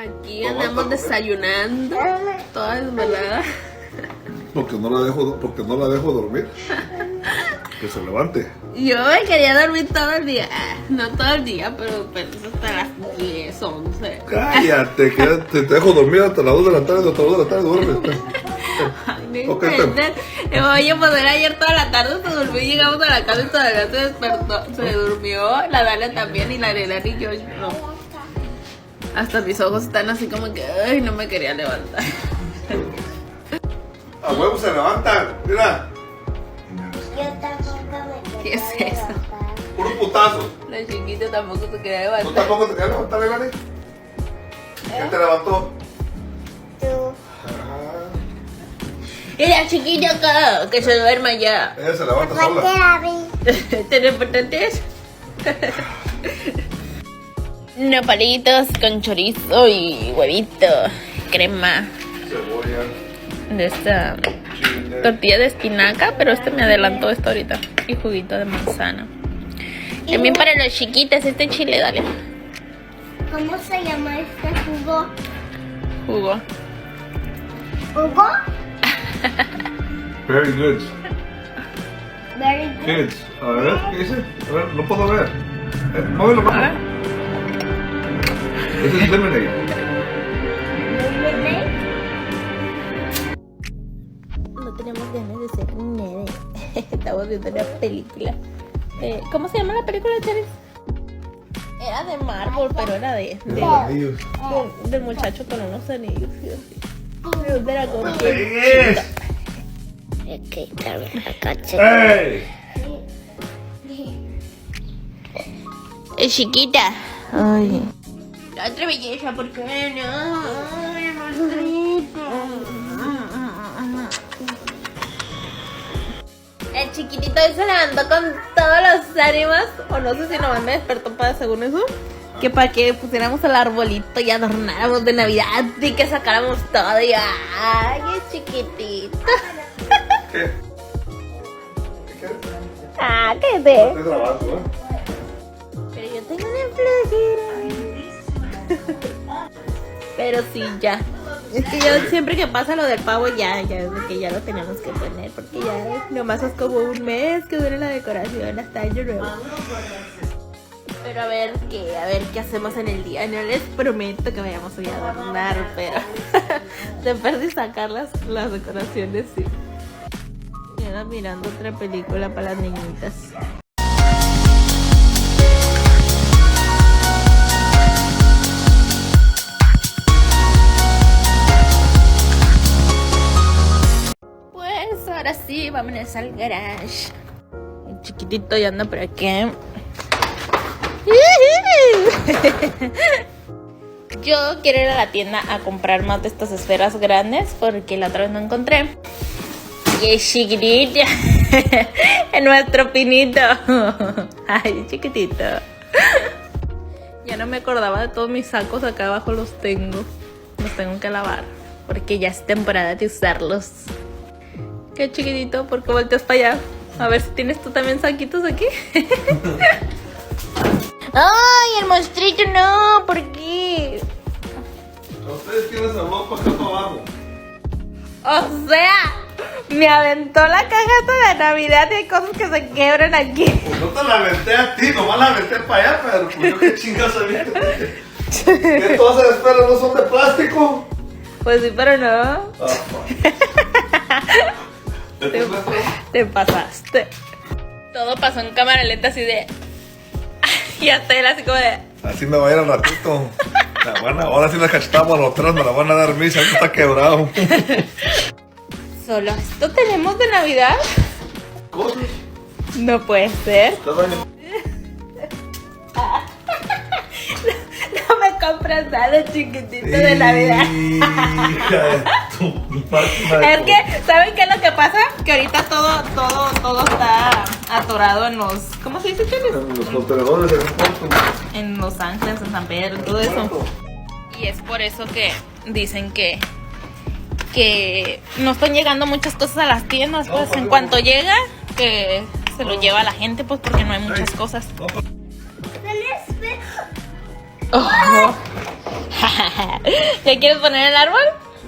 Aquí andamos desayunando, toda desvelada. Porque no la dejo dormir. Que se levante. Yo me quería dormir todo el día. No todo el día, pero hasta las 10, 11. Cállate, que te dejo dormir hasta las 2 de la tarde, hasta las 2 de la tarde, duerme. Ay, no Okay, inventes. Oye, pues era ayer toda la tarde, se durmió y llegamos a la casa y todavía se despertó. Se durmió, la Dalia también y la Arelana y yo no. Hasta mis ojos están así como que, ay, no me quería levantar. A huevo se levantan, mira. Yo tampoco me ¿Qué es eso? Puros putazos. La chiquita tampoco se quería ¿Tú levantar. tampoco te quedas levantar, Ivani? ¿Quién te levantó? Tú. Y la chiquita que se duerma ya. Ella se levanta Ponte sola. a mí. ¿Tan importante es? Nopalitos con chorizo y huevito, crema Cebolla, de esta chile. tortilla de espinaca, pero me adelantó esto ahorita. Y juguito de manzana. También para los chiquitos este chile, dale. ¿Cómo se llama este jugo? Jugo. ¿Jugo? Very good. Very good. Kids. A ver, ¿qué dice? A ver, no puedo ver. Muévelo, A mano. ver. Ese es lemonade. Lemonade. No tenemos ganas de ser neve. Estamos viendo una película. ¿Cómo se llama la película, Charis? Era de Marvel, pero era del muchacho con unos anillos. Y así. De un dragón. Ok, claro, acá ¡Ey! Es chiquita. Ay. La otra belleza, ¿por qué no? Ay, el chiquitito hoy se levantó con todos los ánimos, o no sé si nomás me despertó para según eso, que para que pusiéramos el arbolito y adornáramos de Navidad y que sacáramos todo y ay, es chiquitito. ¿Qué? Ah, ¿qué te? Estoy grabando, ¿eh? Pero yo tengo una flojera. Pero sí, ya. Es que yo siempre que pasa lo del pavo ya es de que ya lo tenemos que poner. Porque ya nomás es como un mes que dura la decoración hasta año nuevo. Pero a ver qué hacemos en el día. No les prometo que vayamos hoy a adornar, pero de perder sacar las decoraciones, sí. Y ahora mirando otra película para las niñitas. Pues ahora sí, vámonos al garage. El chiquitito ya anda por aquí. Yo quiero ir a la tienda a comprar más de estas esferas grandes porque la otra vez no encontré. Y es chiquitito. Es nuestro pinito. Ay, chiquitito. Ya no me acordaba de todos mis sacos. Acá abajo los tengo. Los tengo que lavar porque ya es temporada de usarlos. Qué chiquitito, ¿por qué volteas para allá? A ver si tienes tú también saquitos aquí. ¡Ay, el monstruito no! ¿Por qué? ¿Ustedes quieren esa ropa acá para abajo? O sea, me aventó la caja de Navidad y hay cosas que se quebran aquí. Pues no te la aventé a ti, nomás la aventé para allá, pero pues yo qué chingas sabía. ¿Qué todas esas esferas no son de plástico? Pues sí, pero no. Ah, Te pasaste. Todo pasó en cámara lenta así de... Y hasta él así como de... así me va a ir al ratito. Ahora sí la cachetamos a los tres, me la van a dar misa, esto está quebrado. ¿Solo esto tenemos de Navidad? ¿Cómo? No puede ser. No me compras nada chiquitito de Navidad. Hija de tu máquina de Es que, ¿saben qué es lo que pasa? Que ahorita todo está atorado en los... ¿Cómo se dice, Chelis? En los contenedores en el puerto. En Los Ángeles, en San Pedro, todo eso. Y es por eso que dicen que no están llegando muchas cosas a las tiendas. Pues en cuanto llega, que se lo lleva la gente, pues porque no hay muchas cosas. Oh. ¿Ya quieres poner el árbol?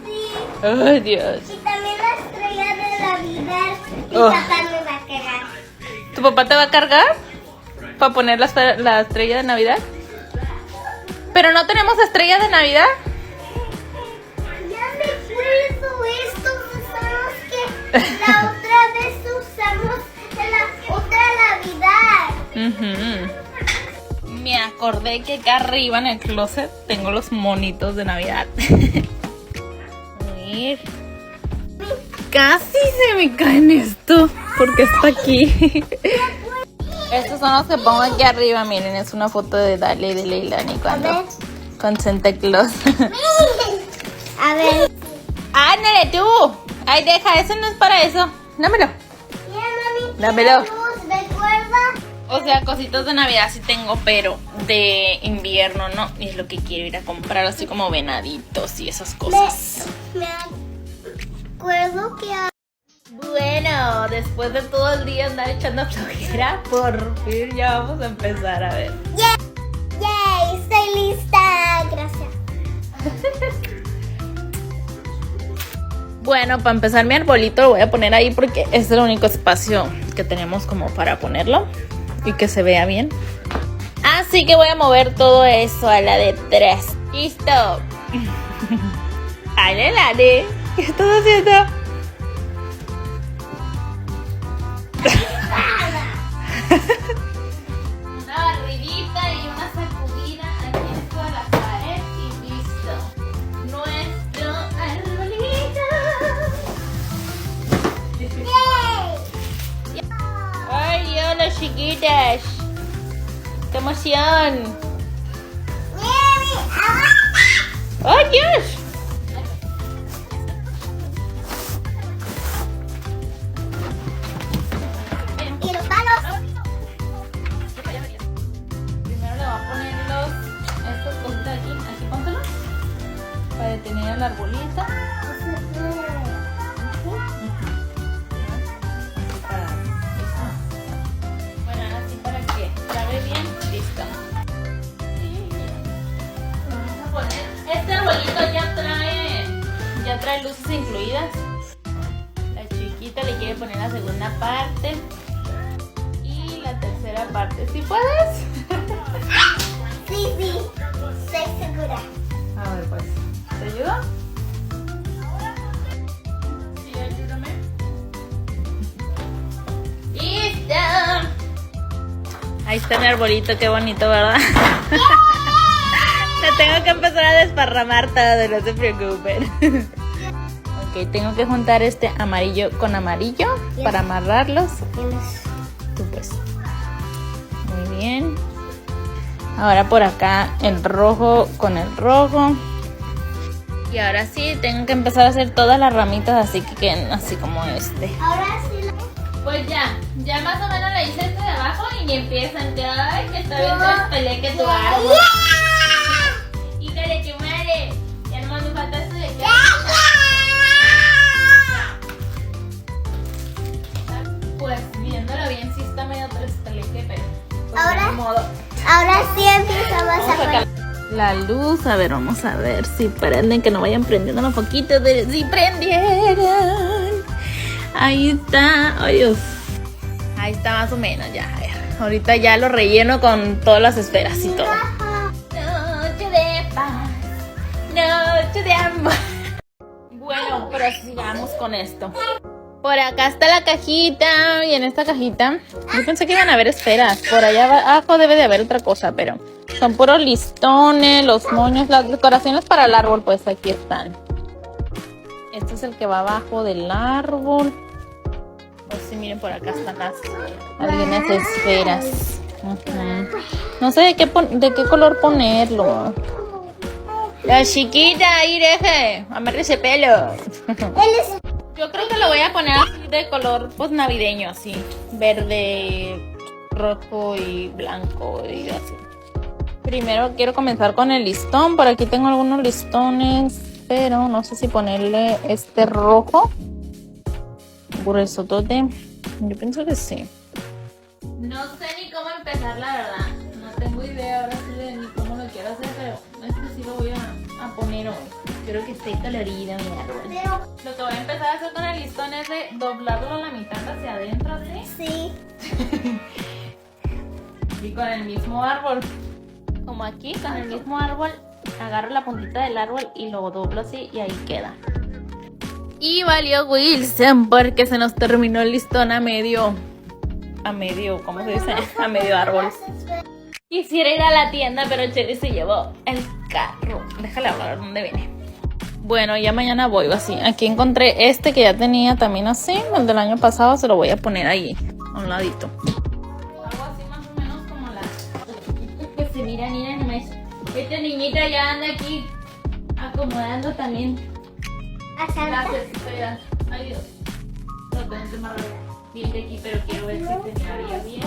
Sí. ¡Ay, Dios! Y también la estrella de Navidad. Mi Oh. papá me va a quedar. ¿Tu papá te va a cargar para poner la estrella de Navidad? ¿Pero no tenemos estrella de Navidad? Ya me acuerdo, estos son los que la otra vez usamos en la otra Navidad. Ujú. Me acordé que acá arriba en el closet tengo los monitos de Navidad. A ver. Casi se me caen esto porque está aquí. Estos son los que pongo aquí arriba. Miren, es una foto de Dale y de Leilani cuando con Santa Claus. A ver. ¡Ándale tú! Ay, deja, eso no es para eso. Dámelo. Mira, mami. Dámelo. Luz, ¿recuerda? O sea, cositas de Navidad sí tengo, pero de invierno no. Y es lo que quiero ir a comprar, así como venaditos y esas cosas. Me acuerdo que... Bueno, después de todo el día andar echando flojera, por fin ya vamos a empezar a ver. ¡Yay! Estoy lista. Gracias. Bueno, para empezar mi arbolito lo voy a poner ahí porque es el único espacio que tenemos como para ponerlo y que se vea bien. Así que voy a mover todo eso a la de 3. ¡Listo! ¡Ay, Leilani! ¿Qué estás haciendo? Una barridita y una sacudida aquí en toda la pared y listo. Nuestro arbolito. ¡Yay! Ay, hola chiquitas. ¡Qué emoción! ¡Ay, Dios! Y los palos. Primero le voy a poner estos cositas aquí. Aquí póntelo. Para detener el arbolito. Bueno, ahora sí para que trabe bien. Listo. Vamos a poner. Este arbolito ya trae luces incluidas. La chiquita le quiere poner la segunda parte. Y la tercera parte. ¿Sí puedes? Sí, estoy segura. A ver, pues. ¿Te ayudo? Sí, ayúdame. ¡Listo! Ahí está mi arbolito, qué bonito, ¿verdad? Me tengo que empezar a desparramar todo, no se preocupen. Ok, tengo que juntar este amarillo con amarillo para amarrarlos. Tú pues. Muy bien. Ahora por acá el rojo con el rojo. Y ahora sí, tengo que empezar a hacer todas las ramitas así que queden así como este. Ahora sí. Pues ya más o menos le hice este de abajo y empiezan que ay, que está bien despeleque tu árbol. Híjole, que madre. Ya nomás me falta este de acá. Pues viéndolo bien, sí está medio despeleque, pero pues, Ahora- de modo. Ahora sí empezamos Vamos a a sacar la luz, a ver, vamos a ver si prenden, que no vayan prendiendo los poquitos de... ¡Si prendieron! Ahí está, ay Dios. Ahí está más o menos, ya, a ver. Ahorita ya lo relleno con todas las esferas y todo. Noche de paz, noche de amor. Bueno, prosigamos con esto. Por acá está la cajita y en esta cajita yo pensé que iban a haber esferas. Por allá abajo debe de haber otra cosa, pero son puros listones, los moños, las decoraciones para el árbol, pues aquí están. Este es el que va abajo del árbol. Pues sí, miren, por acá están algunas esferas. Ujú. No sé de qué color ponerlo. La chiquita, ahí deje, amarre ese pelo. Yo creo que lo voy a poner así de color pues navideño, así. Verde, rojo y blanco y así. Primero quiero comenzar con el listón. Por aquí tengo algunos listones, pero no sé si ponerle este rojo. Gruesotote. Yo pienso que sí. No sé ni cómo empezar, la verdad. No tengo idea ahora sí de ni cómo lo quiero hacer, pero este sí lo voy a poner hoy. Quiero que esté colorido mi árbol. Lo que voy a empezar a hacer con el listón es de doblarlo a la mitad hacia adentro, ¿sí? Sí. Y con el mismo árbol. Como aquí, con el mismo árbol, agarro la puntita del árbol y lo doblo así y ahí queda. Y valió Wilson porque se nos terminó el listón a medio, ¿cómo se dice? A medio árbol. Quisiera ir a la tienda, pero Chely se llevó el carro. Déjale hablar dónde viene. Bueno, ya mañana voy así. Aquí encontré este que ya tenía también así. El del año pasado se lo voy a poner ahí, a un ladito. Algo así más o menos como la... Que se mira, esta niñita ya anda aquí acomodando también las esferas. Ay Dios. Lo tengo que amarrar bien de aquí, pero quiero ver si se miraría bien.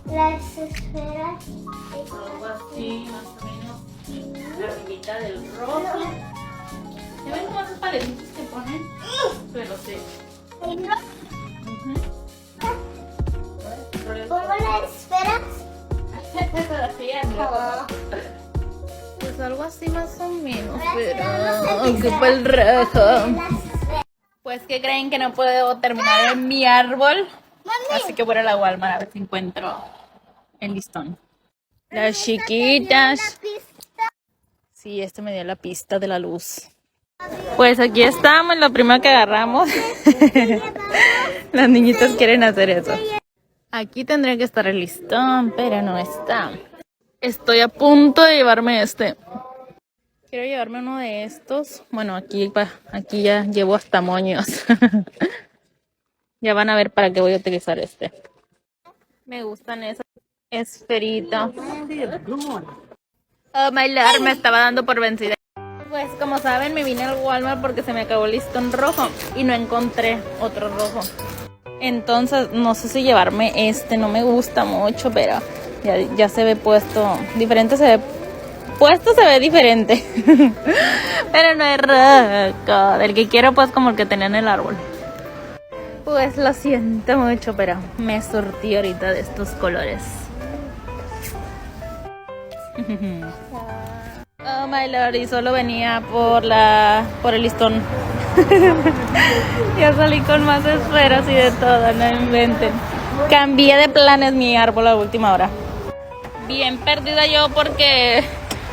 Las esferas. Algo así, más o menos. La ribita del rojo. ¿Se ven como esos paletitos que ponen? Pero sí. ¿Cómo las esferas? Pues algo así más o menos, pero Pero ocupa el rojo. Pues que creen que no puedo terminar en mi árbol, así que voy a la Walmart a ver si encuentro el listón. Las chiquitas. Sí, este me dio la pista de la luz. Pues aquí estamos, lo primero que agarramos. Las niñitas quieren hacer eso. Aquí tendría que estar el listón, pero no está. Estoy a punto de llevarme este. Quiero llevarme uno de estos. Bueno, aquí ya llevo hasta moños. Ya van a ver para qué voy a utilizar este. Me gustan esas esferitas. Oh my lord, me estaba dando por vencida. Pues como saben, me vine al Walmart porque se me acabó el listón rojo y no encontré otro rojo. Entonces no sé si llevarme este, no me gusta mucho, pero ya se ve puesto diferente, se ve diferente. Pero no es rojo, del que quiero pues como el que tenía en el árbol. Pues lo siento mucho, pero me surtí ahorita de estos colores. Oh my lord, y solo venía por el listón. Ya salí con más esferas y de todo, no inventen. Cambié de planes mi árbol a última hora. Bien perdida yo porque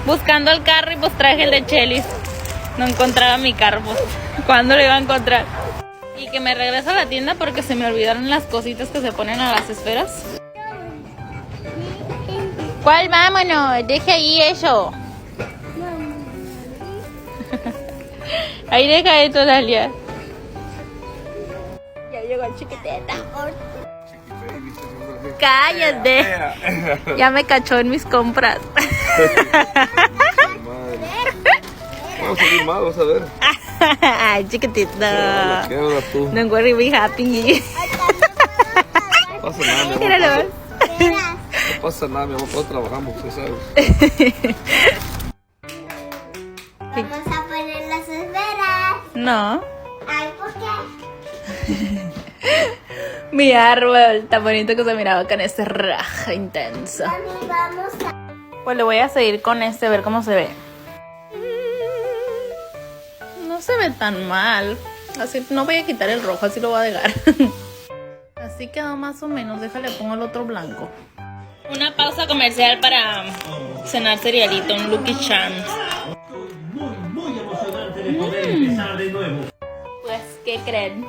buscando el carro y pues traje el de Chely. No encontraba mi carro, pues, ¿cuándo lo iba a encontrar? Y que me regreso a la tienda porque se me olvidaron las cositas que se ponen a las esferas. ¿Cuál? Vámonos, deje ahí eso. Ahí deja esto, Dalia. Ya llegó el chiquiteta. Cállate. Ya me cachó en mis compras. Vamos a salir mal, vas a ver. Ay, chiquitito. ¿Qué ahora tú? Don't worry, be happy. No pasa nada, mi amor. Míralo. No pasa nada, mi amor. Todos trabajamos, tú sabes. Vamos a poner las esferas. No. Ay, ¿por qué? Mi árbol tan bonito que se miraba con ese raja intenso. Mami, vamos a... Pues le voy a seguir con este a ver cómo se ve. No se ve tan mal. Así no voy a quitar el rojo, así lo voy a dejar. Así quedó más o menos. Déjale, pongo el otro blanco. Una pausa comercial para cenar cerealito, un Lucky Charms. Muy emocionante de poder empezar de nuevo. Pues, ¿qué creen?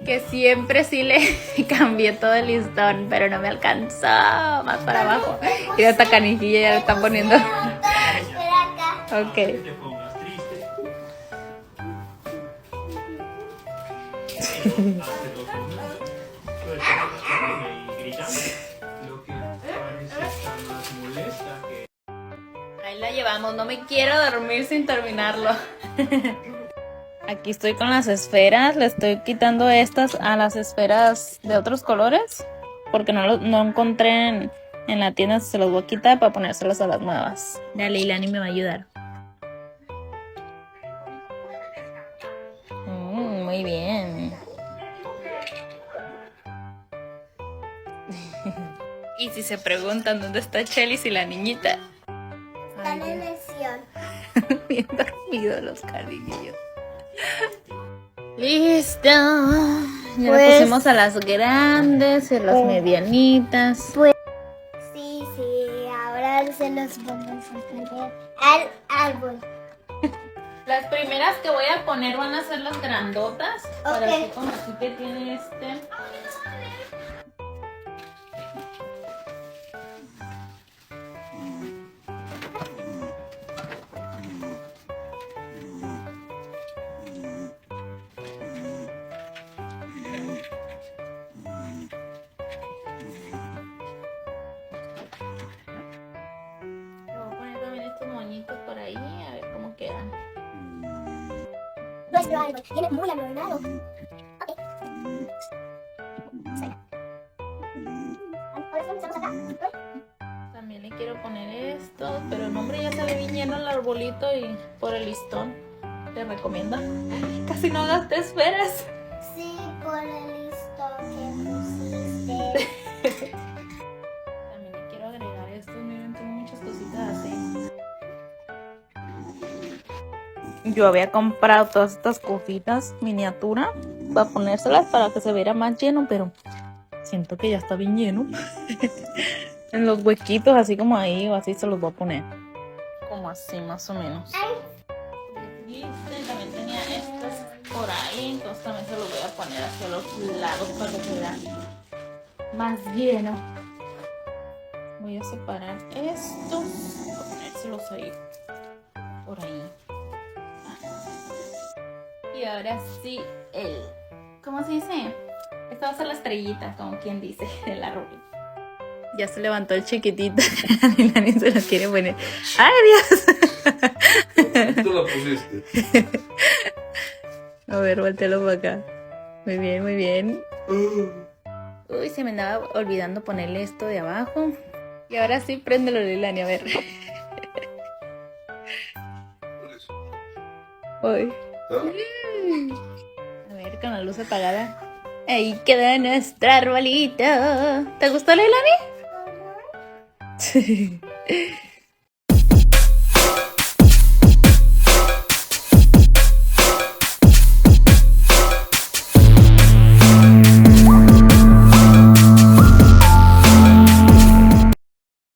Que siempre sí le cambié todo el listón, pero no me alcanzó más para abajo. Y esta canijilla ya la están poniendo. Espera acá. Ok. Te pongas triste. Hace 2 segundos. Pero y gritando. Lo que parece estar más molesta que... Ahí la llevamos, no me quiero dormir sin terminarlo. Aquí estoy con las esferas, le estoy quitando estas a las esferas de otros colores porque no encontré en la tienda, se los voy a quitar para ponérselas a las nuevas. Dale, Ilani me va a ayudar. Muy bien. Y si se preguntan dónde está Chely y la niñita, en acción. Bien dormidos los cariñillos. Listo. Ya Pues- le pusimos a las grandes y a las medianitas. Sí, ahora se los vamos a poner al árbol. Las primeras que voy a poner van a ser las grandotas. Para Ok. así como aquí que tiene este. Le voy a poner también estos moñitos por ahí, a ver cómo quedan. Nuestro árbol viene muy adornado. Ok. Sí. Ahora empezamos acá. También le quiero poner estos, pero el hombre ya se ve bien lleno el arbolito y por el listón. Te recomiendo. Casi no gasté esferas. Sí, por el listón que pusiste. También le quiero agregar estos, miren, tengo muchas cositas así. Yo había comprado todas estas cositas miniatura para ponérselas para que se viera más lleno, pero siento que ya está bien lleno. En los huequitos, así como ahí o así se los voy a poner. Como así, más o menos. Y también tenía estos por ahí, entonces también se los voy a poner hacia los lados para que se vea más lleno. Voy a separar estos para ponérselos ahí, por ahí. Y ahora sí, ¿cómo se dice? Esta va a ser la estrellita, como quien dice, del árbol. Ya se levantó el chiquitito. Y Lani se lo quiere poner. ¡Ay, Dios! Tú lo pusiste. A ver, voltealo para acá. Muy bien, muy bien. Uy, se me andaba olvidando ponerle esto de abajo. Y ahora sí, préndelo, Lilani, a ver. Uy. A ver, con la luz apagada. Ahí queda nuestro arbolito. ¿Te gustó, Lilani? Sí.